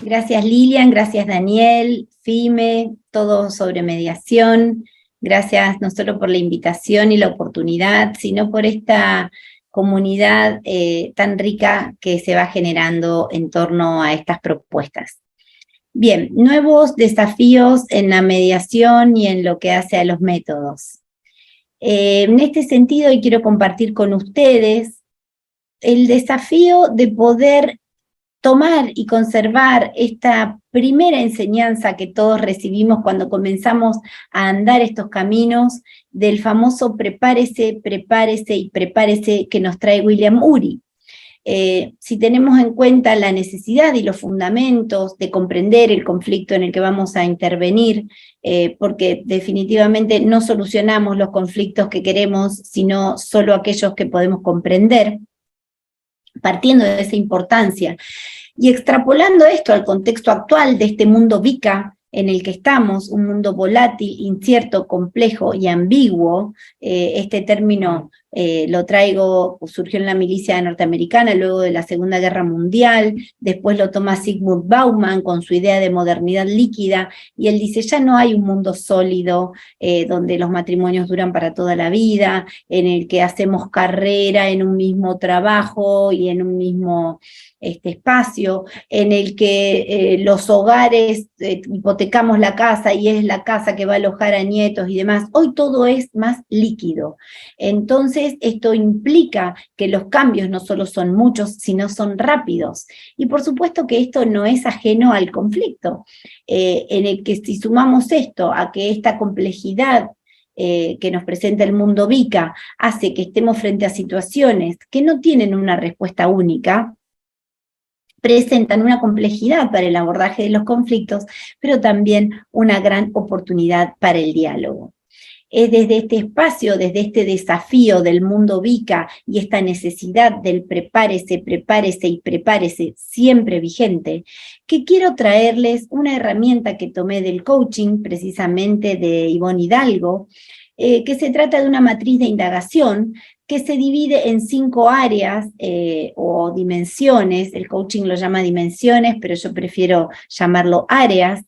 Gracias Lilian, gracias Daniel, Fime, todo sobre mediación. Gracias no solo por la invitación y la oportunidad, sino por esta comunidad tan rica que se va generando en torno a estas propuestas. Bien, nuevos desafíos en la mediación y en lo que hace a los métodos. En este sentido, hoy quiero compartir con ustedes el desafío de poder tomar y conservar esta primera enseñanza que todos recibimos cuando comenzamos a andar estos caminos del famoso prepárese, prepárese y prepárese que nos trae William Ury. Si tenemos en cuenta la necesidad y los fundamentos de comprender el conflicto en el que vamos a intervenir, porque definitivamente no solucionamos los conflictos que queremos, sino solo aquellos que podemos comprender, partiendo de esa importancia y extrapolando esto al contexto actual de este mundo VICA en el que estamos, un mundo volátil, incierto, complejo y ambiguo. Este término lo traigo, surgió en la milicia norteamericana luego de la Segunda Guerra Mundial, después lo toma Zygmunt Bauman con su idea de modernidad líquida, y él dice, ya no hay un mundo sólido donde los matrimonios duran para toda la vida, en el que hacemos carrera en un mismo trabajo y en un mismo espacio, en el que los hogares hipotecamos la casa y es la casa que va a alojar a nietos y demás. Hoy todo es más líquido. Entonces, esto implica que los cambios no solo son muchos, sino son rápidos. Y por supuesto que esto no es ajeno al conflicto, en el que si sumamos esto a que esta complejidad que nos presenta el mundo VICA hace que estemos frente a situaciones que no tienen una respuesta única, presentan una complejidad para el abordaje de los conflictos, pero también una gran oportunidad para el diálogo. Es desde este espacio, desde este desafío del mundo VICA y esta necesidad del prepárese, prepárese y prepárese siempre vigente, que quiero traerles una herramienta que tomé del coaching, precisamente de Ivonne Hidalgo, que se trata de una matriz de indagación que se divide en 5 áreas o dimensiones. El coaching lo llama dimensiones, pero yo prefiero llamarlo áreas,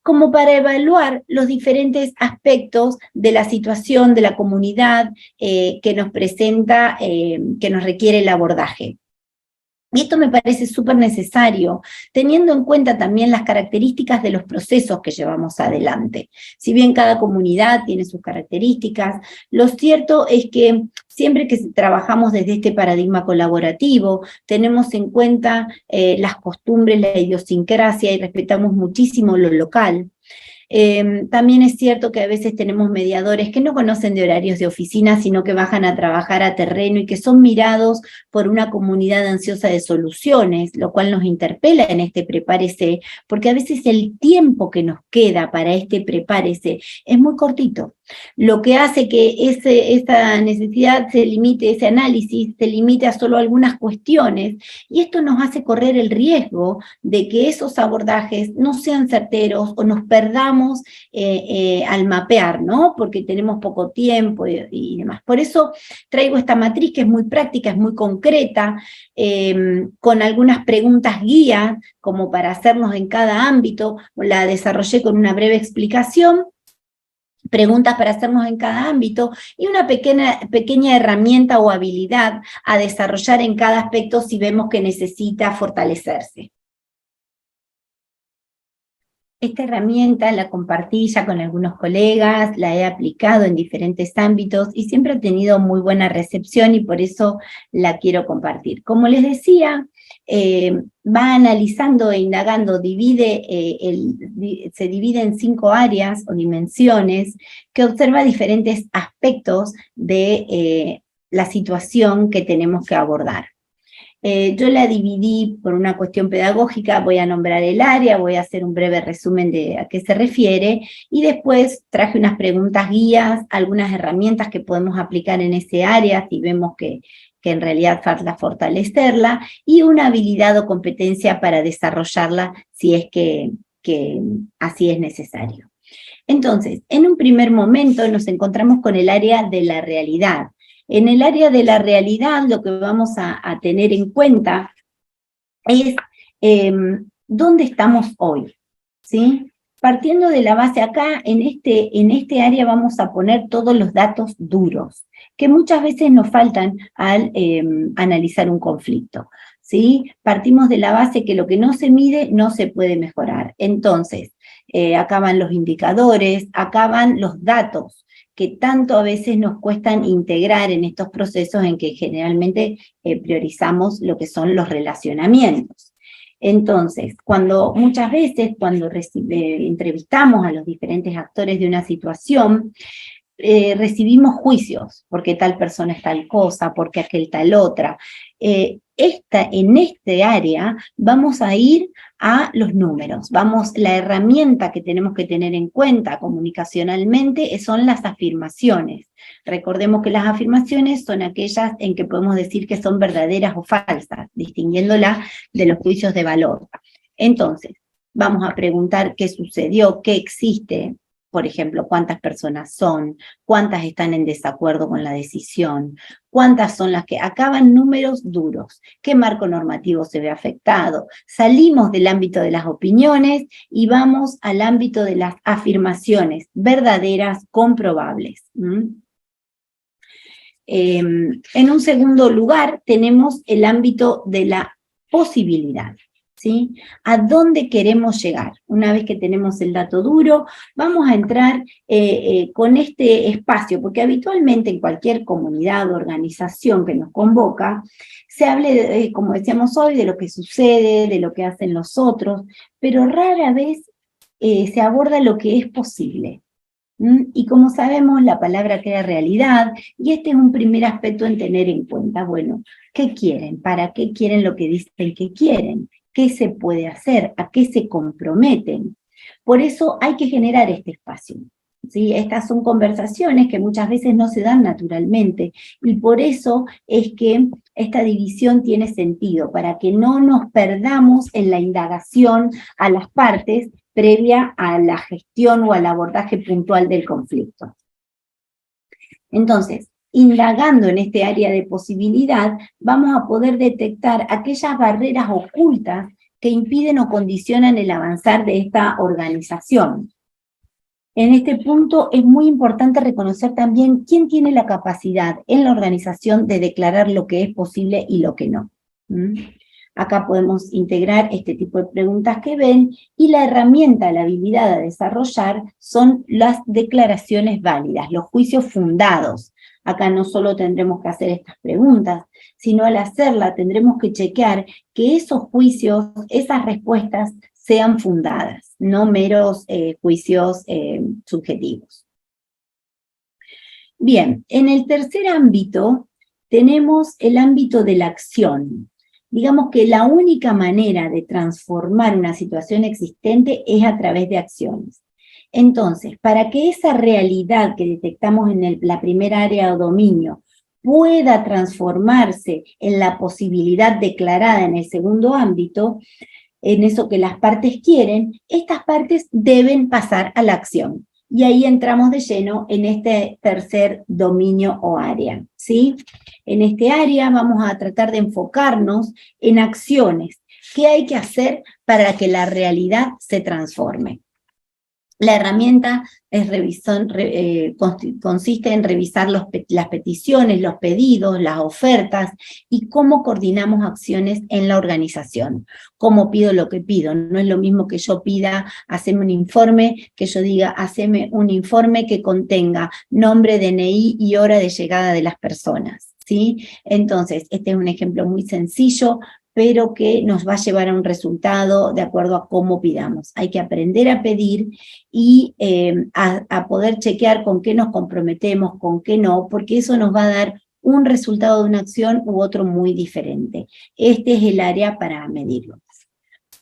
como para evaluar los diferentes aspectos de la situación, de la comunidad que nos presenta, que nos requiere el abordaje. Y esto me parece súper necesario, teniendo en cuenta también las características de los procesos que llevamos adelante. Si bien cada comunidad tiene sus características, lo cierto es que siempre que trabajamos desde este paradigma colaborativo, tenemos en cuenta las costumbres, la idiosincrasia y respetamos muchísimo lo local. También es cierto que a veces tenemos mediadores que no conocen de horarios de oficina, sino que bajan a trabajar a terreno y que son mirados por una comunidad ansiosa de soluciones, lo cual nos interpela en este prepárese, porque a veces el tiempo que nos queda para este prepárese es muy cortito, lo que hace que esa necesidad se limite, ese análisis se limite a solo algunas cuestiones, y esto nos hace correr el riesgo de que esos abordajes no sean certeros o nos perdamos al mapear, ¿no? Porque tenemos poco tiempo y demás. Por eso traigo esta matriz que es muy práctica, es muy concreta, con algunas preguntas guía, como para hacernos en cada ámbito. La desarrollé con una breve explicación, preguntas para hacernos en cada ámbito y una pequeña herramienta o habilidad a desarrollar en cada aspecto si vemos que necesita fortalecerse. Esta herramienta la compartí ya con algunos colegas, la he aplicado en diferentes ámbitos y siempre ha tenido muy buena recepción y por eso la quiero compartir. Como les decía, va analizando e indagando, se divide en 5 áreas o dimensiones que observa diferentes aspectos de la situación que tenemos que abordar. Yo la dividí por una cuestión pedagógica, voy a nombrar el área, voy a hacer un breve resumen de a qué se refiere, y después traje unas preguntas guías, algunas herramientas que podemos aplicar en ese área si vemos que en realidad falta fortalecerla, y una habilidad o competencia para desarrollarla si es que que así es necesario. Entonces, en un primer momento nos encontramos con el área de la realidad. En el área de la realidad lo que vamos a tener en cuenta es dónde estamos hoy, ¿sí? Partiendo de la base acá, en este área vamos a poner todos los datos duros, que muchas veces nos faltan al analizar un conflicto, ¿sí? Partimos de la base que lo que no se mide no se puede mejorar. Entonces, acá van los indicadores, acá van los datos, que tanto a veces nos cuestan integrar en estos procesos en que generalmente priorizamos lo que son los relacionamientos. Entonces, muchas veces cuando entrevistamos a los diferentes actores de una situación, recibimos juicios, porque tal persona es tal cosa, porque aquel tal otra. En este área vamos a ir a los números. La herramienta que tenemos que tener en cuenta comunicacionalmente son las afirmaciones. Recordemos que las afirmaciones son aquellas en que podemos decir que son verdaderas o falsas, distinguiéndolas de los juicios de valor. Entonces, vamos a preguntar qué sucedió, qué existe. Por ejemplo, cuántas personas son, cuántas están en desacuerdo con la decisión, cuántas son las que acaban números duros, qué marco normativo se ve afectado. Salimos del ámbito de las opiniones y vamos al ámbito de las afirmaciones verdaderas, comprobables. En un segundo lugar, tenemos el ámbito de la posibilidad. ¿Sí? ¿A dónde queremos llegar? Una vez que tenemos el dato duro, vamos a entrar con este espacio, porque habitualmente en cualquier comunidad o organización que nos convoca, se hable, como decíamos hoy, de lo que sucede, de lo que hacen los otros, pero rara vez se aborda lo que es posible. Y como sabemos, la palabra crea realidad, y este es un primer aspecto en tener en cuenta. Bueno, ¿qué quieren? ¿Para qué quieren lo que dicen que quieren? ¿Qué se puede hacer? ¿A qué se comprometen? Por eso hay que generar este espacio, ¿sí? Estas son conversaciones que muchas veces no se dan naturalmente, y por eso es que esta división tiene sentido, para que no nos perdamos en la indagación a las partes previa a la gestión o al abordaje puntual del conflicto. Entonces, indagando en este área de posibilidad, vamos a poder detectar aquellas barreras ocultas que impiden o condicionan el avanzar de esta organización. En este punto es muy importante reconocer también quién tiene la capacidad en la organización de declarar lo que es posible y lo que no. Acá podemos integrar este tipo de preguntas que ven, y la herramienta, la habilidad a desarrollar son las declaraciones válidas, los juicios fundados. Acá no solo tendremos que hacer estas preguntas, sino al hacerla tendremos que chequear que esos juicios, esas respuestas sean fundadas, no meros juicios subjetivos. Bien, en el tercer ámbito tenemos el ámbito de la acción. Digamos que la única manera de transformar una situación existente es a través de acciones. Entonces, para que esa realidad que detectamos en la primera área o dominio pueda transformarse en la posibilidad declarada en el segundo ámbito, en eso que las partes quieren, estas partes deben pasar a la acción. Y ahí entramos de lleno en este tercer dominio o área, ¿sí? En este área vamos a tratar de enfocarnos en acciones. ¿Qué hay que hacer para que la realidad se transforme? La herramienta consiste en revisar las peticiones, los pedidos, las ofertas, y cómo coordinamos acciones en la organización. ¿Cómo pido lo que pido? No es lo mismo que yo pida, haceme un informe, que yo diga, haceme un informe que contenga nombre, DNI y hora de llegada de las personas, ¿sí? Entonces, este es un ejemplo muy sencillo, pero que nos va a llevar a un resultado de acuerdo a cómo pidamos. Hay que aprender a pedir y a poder chequear con qué nos comprometemos, con qué no, porque eso nos va a dar un resultado de una acción u otro muy diferente. Este es el área para medirlo.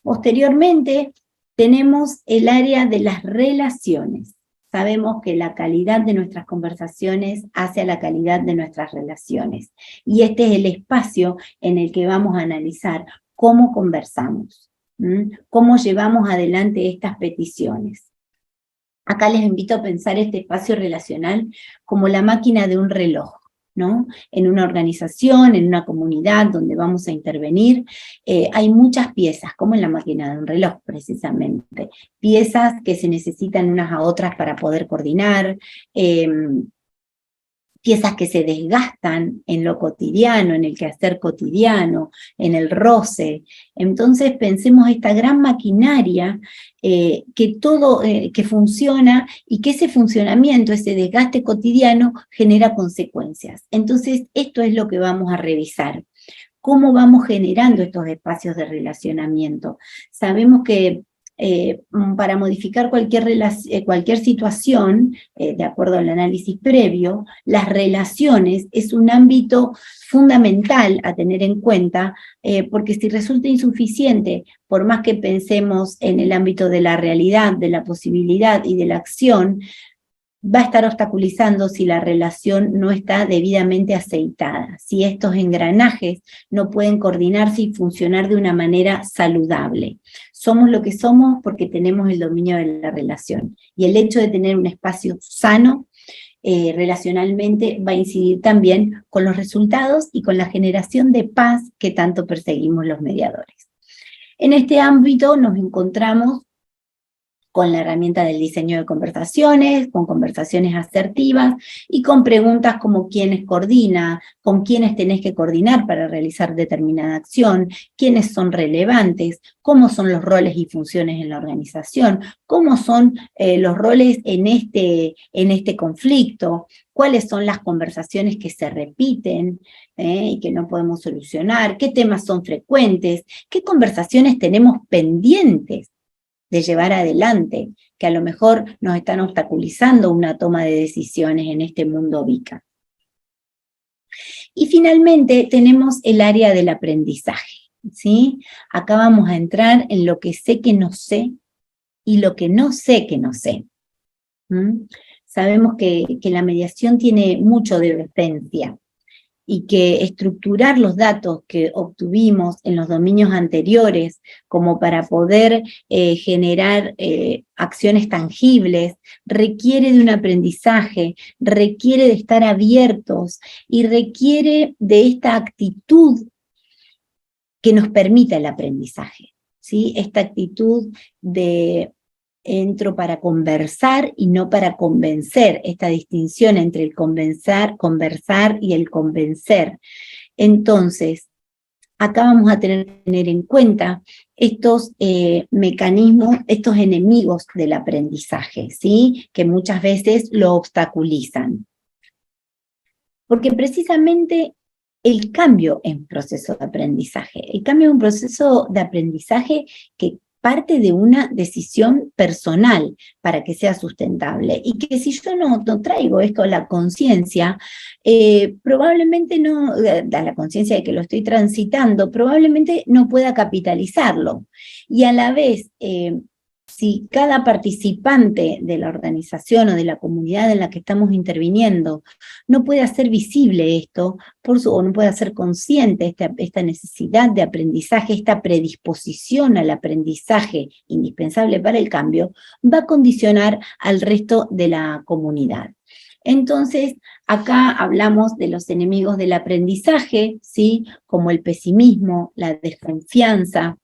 Posteriormente, tenemos el área de las relaciones. Sabemos que la calidad de nuestras conversaciones hace a la calidad de nuestras relaciones. Y este es el espacio en el que vamos a analizar cómo conversamos. ¿Cómo llevamos adelante estas peticiones? Acá les invito a pensar este espacio relacional como la máquina de un reloj, ¿no? En una organización, en una comunidad donde vamos a intervenir, hay muchas piezas, como en la máquina de un reloj, precisamente. Piezas que se necesitan unas a otras para poder coordinar, piezas que se desgastan en lo cotidiano, en el quehacer cotidiano, en el roce. Entonces pensemos esta gran maquinaria que funciona y que ese funcionamiento, ese desgaste cotidiano genera consecuencias. Entonces esto es lo que vamos a revisar. ¿Cómo vamos generando estos espacios de relacionamiento? Sabemos que para modificar cualquier situación, de acuerdo al análisis previo, las relaciones es un ámbito fundamental a tener en cuenta, porque si resulta insuficiente, por más que pensemos en el ámbito de la realidad, de la posibilidad y de la acción, va a estar obstaculizando si la relación no está debidamente aceitada, si estos engranajes no pueden coordinarse y funcionar de una manera saludable. Somos lo que somos porque tenemos el dominio de la relación, y el hecho de tener un espacio sano relacionalmente va a incidir también con los resultados y con la generación de paz que tanto perseguimos los mediadores. En este ámbito nos encontramos con la herramienta del diseño de conversaciones, con conversaciones asertivas y con preguntas como quiénes coordina, con quiénes tenés que coordinar para realizar determinada acción, quiénes son relevantes, cómo son los roles y funciones en la organización, cómo son los roles en este conflicto, cuáles son las conversaciones que se repiten y que no podemos solucionar, qué temas son frecuentes, qué conversaciones tenemos pendientes de llevar adelante, que a lo mejor nos están obstaculizando una toma de decisiones en este mundo VICA. Y finalmente tenemos el área del aprendizaje, ¿sí? Acá vamos a entrar en lo que sé que no sé y lo que no sé que no sé. Sabemos que la mediación tiene mucho de docencia, y que estructurar los datos que obtuvimos en los dominios anteriores como para poder generar acciones tangibles, requiere de un aprendizaje, requiere de estar abiertos y requiere de esta actitud que nos permita el aprendizaje, ¿sí? Esta actitud de entro para conversar y no para convencer, esta distinción entre el conversar y el convencer. Entonces, acá vamos a tener que tener en cuenta estos mecanismos, estos enemigos del aprendizaje, ¿sí? Que muchas veces lo obstaculizan. Porque precisamente el cambio es un proceso de aprendizaje. El cambio es un proceso de aprendizaje que parte de una decisión personal para que sea sustentable, y que si yo no traigo esto a la conciencia, probablemente no, a la conciencia de que lo estoy transitando, probablemente no pueda capitalizarlo, y a la vez, si cada participante de la organización o de la comunidad en la que estamos interviniendo no puede hacer visible esto, o no puede hacer consciente esta necesidad de aprendizaje, esta predisposición al aprendizaje indispensable para el cambio, va a condicionar al resto de la comunidad. Entonces, acá hablamos de los enemigos del aprendizaje, ¿sí? Como el pesimismo, la desconfianza,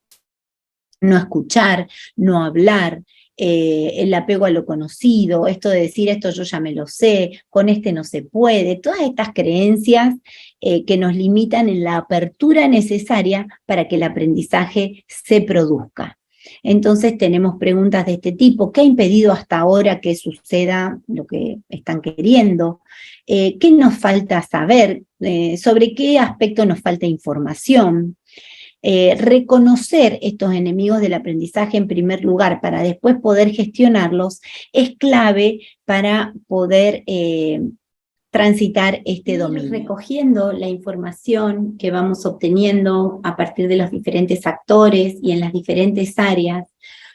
no escuchar, no hablar, el apego a lo conocido, esto de decir esto yo ya me lo sé, con este no se puede, todas estas creencias que nos limitan en la apertura necesaria para que el aprendizaje se produzca. Entonces tenemos preguntas de este tipo: ¿qué ha impedido hasta ahora que suceda lo que están queriendo? ¿Qué nos falta saber? ¿Sobre qué aspecto nos falta información? Reconocer estos enemigos del aprendizaje en primer lugar para después poder gestionarlos es clave para poder transitar este dominio. Recogiendo la información que vamos obteniendo a partir de los diferentes actores y en las diferentes áreas,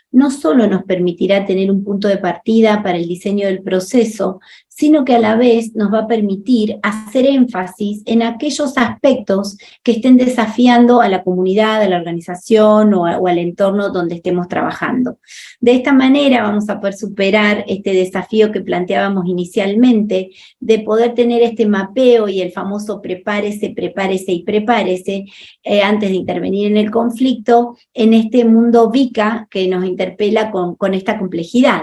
no solo nos permitirá tener un punto de partida para el diseño del proceso, sino que a la vez nos va a permitir hacer énfasis en aquellos aspectos que estén desafiando a la comunidad, a la organización o al entorno donde estemos trabajando. De esta manera vamos a poder superar este desafío que planteábamos inicialmente, de poder tener este mapeo y el famoso prepárese, prepárese y prepárese, antes de intervenir en el conflicto, en este mundo VICA que nos interpela con esta complejidad.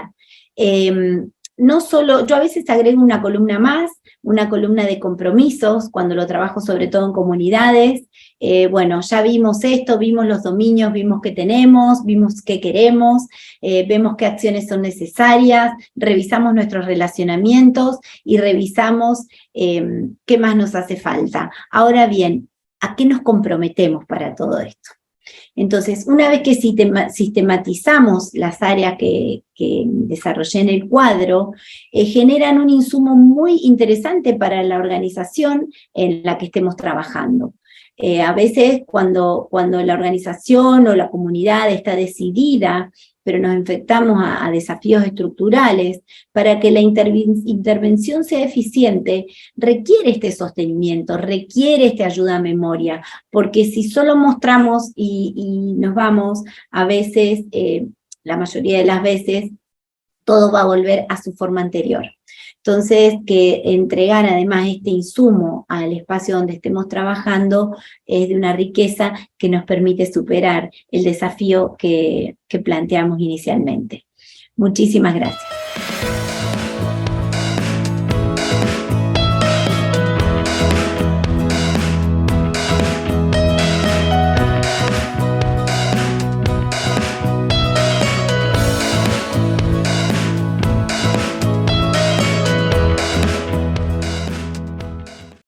No solo, yo a veces agrego una columna más, una columna de compromisos, cuando lo trabajo sobre todo en comunidades. Bueno, ya vimos esto, vimos los dominios, vimos qué tenemos, vimos qué queremos, vemos qué acciones son necesarias, revisamos nuestros relacionamientos y revisamos qué más nos hace falta. Ahora bien, ¿a qué nos comprometemos para todo esto? Entonces, una vez que sistematizamos las áreas que desarrollé en el cuadro, generan un insumo muy interesante para la organización en la que estemos trabajando. A veces cuando la organización o la comunidad está decidida, pero nos enfrentamos a desafíos estructurales, para que la intervención sea eficiente, requiere este sostenimiento, requiere esta ayuda a memoria, porque si solo mostramos y nos vamos, a veces, la mayoría de las veces, todo va a volver a su forma anterior. Entonces, que entregar además este insumo al espacio donde estemos trabajando es de una riqueza que nos permite superar el desafío que planteamos inicialmente. Muchísimas gracias.